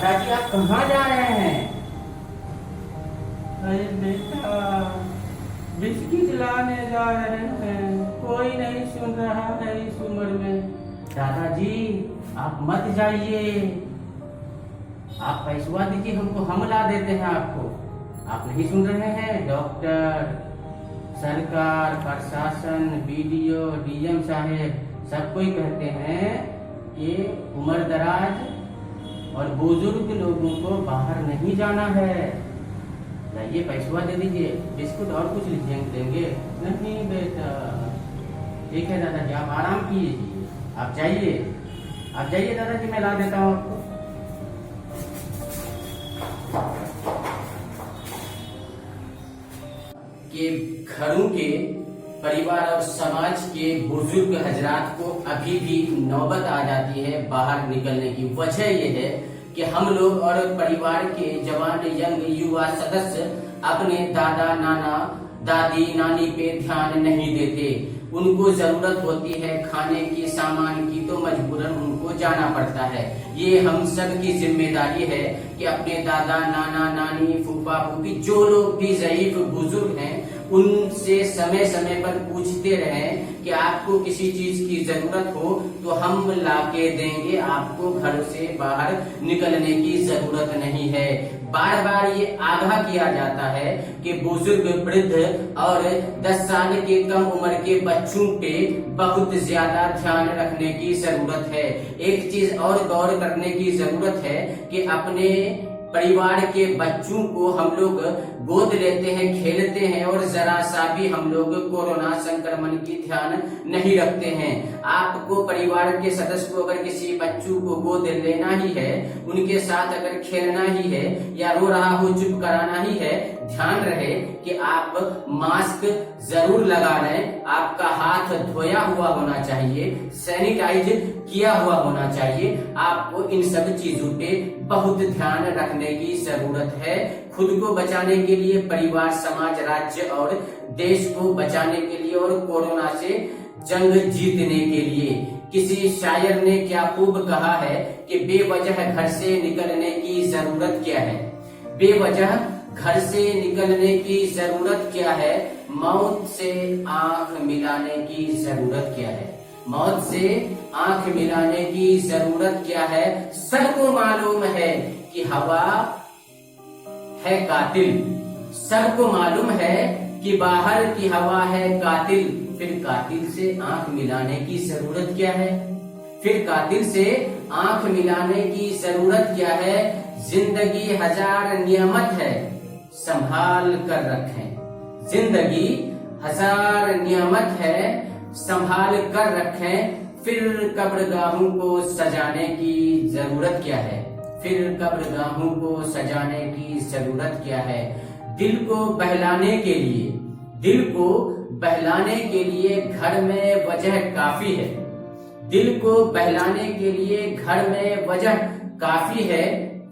दादाजी आप कहाँ जा रहे हैं? अरे बेटा, बिस्किट लाने जा रहे हैं। कोई नहीं सुन रहा है इस उम्र में। दादाजी आप मत जाइए, आप पैसवा दीजिए हमको, हम ला देते हैं आपको। आप नहीं सुन रहे हैं? डॉक्टर, सरकार, प्रशासन, बीडीओ, डीएम साहेब सब कोई कहते हैं कि उम्र दराज और बुजुर्ग लोगों को बाहर नहीं जाना है। लाइए पैसवा दे दीजिए, बिस्कुट और कुछ लीजिए देंगे। नहीं बेटा, ठीक है दादाजी आप आराम कीजिए, आप जाइए, आप जाइए दादाजी, मैं ला देता हूँ आपको। के घरों के परिवार और समाज के बुजुर्ग हजरात को अभी भी नौबत आ जाती है बाहर निकलने की। वजह यह है कि हम लोग और परिवार के जवान यंग युवा सदस्य अपने दादा नाना दादी नानी पे ध्यान नहीं देते। उनको जरूरत होती है खाने की सामान की तो मजबूरन उनको जाना पड़ता है। ये हम सब की जिम्मेदारी है कि अपने दादा नाना नानी फूफा फूफी जो लोग भी ज़ईफ बुजुर्ग हैं उनसे समय समय पर पूछते रहें कि आपको किसी चीज की जरूरत हो तो हम लाके देंगे, आपको घर से बाहर निकलने की जरूरत नहीं है। बार बार ये आगाह किया जाता है कि बुजुर्ग वृद्ध और 10 साल के कम उम्र के बच्चों पे बहुत ज्यादा ध्यान रखने की जरूरत है। एक चीज और गौर करने की जरूरत है कि अपने परिवार के बच्चों को हम लोग गोद लेते हैं, खेलते हैं और जरा सा भी हम लोग कोरोना संक्रमण की ध्यान नहीं रखते हैं। आपको परिवार के सदस्य को अगर किसी बच्चों को गोद लेना ही है, उनके साथ अगर खेलना ही है या रो रहा हो चुप कराना ही है, ध्यान रहे कि आप मास्क जरूर लगा लें, आपका हाथ धोया हुआ होना चाहिए, सैनिटाइज किया हुआ होना चाहिए। आपको इन सब चीजों पे बहुत ध्यान रखने की जरूरत है। खुद को बचाने के लिए, परिवार समाज राज्य और देश को बचाने के लिए और कोरोना से जंग जीतने के लिए। किसी शायर ने क्या खूब कहा है कि बेवजह घर से निकलने की जरूरत क्या है? बेवजह घर से निकलने की जरूरत क्या है? मौत से आंख मिलाने की जरूरत क्या है? मौत से आंख मिलाने की जरूरत क्या है? सबको मालूम है कि हवा है कातिल, सबको मालूम है कि बाहर की हवा है कातिल। फिर कातिल से आंख मिलाने की जरूरत क्या है? फिर कातिल से आंख मिलाने की जरूरत क्या है? जिंदगी 1000 नियमत है, संभाल कर रखें। जिंदगी 1000 नियमत है, संभाल कर रखें। फिर कब्रगाहों को सजाने की जरूरत क्या है? फिर कब्रगाहों को सजाने की जरूरत क्या है? दिल को बहलाने के लिए, दिल को बहलाने के लिए घर में वजह काफी है। दिल को बहलाने के लिए घर में वजह काफी है।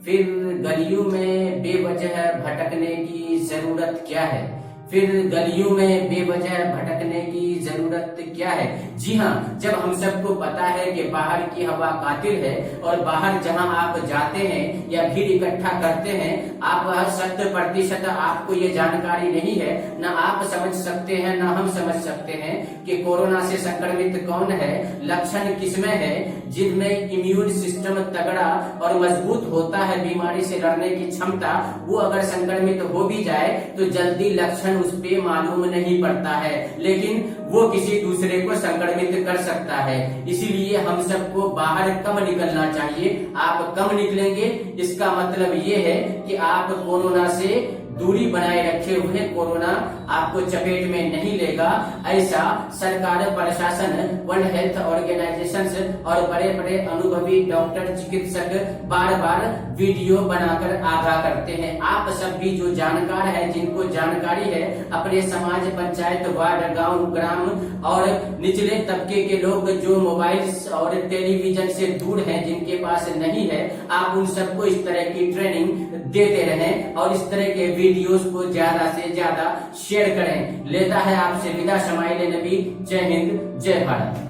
फिर गलियों में बेवजह भटकने की जरूरत क्या है? फिर गलियों में बेवजह भटकने की जरूरत क्या है? जी हाँ, जब हम सबको पता है कि बाहर की हवा कातिल है और बाहर जहां आप जाते हैं या भीड़ इकट्ठा करते हैं, आप 100% आपको ये जानकारी नहीं है, ना आप समझ सकते हैं ना हम समझ सकते हैं कि कोरोना से संक्रमित कौन है, लक्षण किसमें है। जिनमें इम्यून सिस्टम तगड़ा और मजबूत होता है, बीमारी से लड़ने की क्षमता, वो अगर संक्रमित हो भी जाए तो जल्दी लक्षण उस पे मालूम नहीं पड़ता है, लेकिन वो किसी दूसरे को संक्रमित कर सकता है। इसीलिए हम सबको बाहर कम निकलना चाहिए। आप कम निकलेंगे, इसका मतलब ये है कि आप कोरोना से दूरी बनाए रखे हुए कोरोना आपको चपेट में नहीं लेगा। ऐसा सरकार, प्रशासन, वर्ल्ड हेल्थ ऑर्गेनाइजेशन और बड़े बड़े अनुभवी डॉक्टर चिकित्सक बार बार वीडियो बनाकर आगाह करते हैं। आप सब भी जो जानकार हैं, जिनको जानकारी है, अपने समाज, पंचायत, वार्ड, गांव, ग्राम और निचले तबके के लोग जो मोबाइल और टेलीविजन से दूर हैं, जिनके पास नहीं है, आप उन सबको इस तरह की ट्रेनिंग देते रहें और इस तरह के वीडियोस को ज्यादा से ज्यादा शेयर करें। लेता है आपसे विदा, शमाइल नबी। जय हिंद, जय भारत।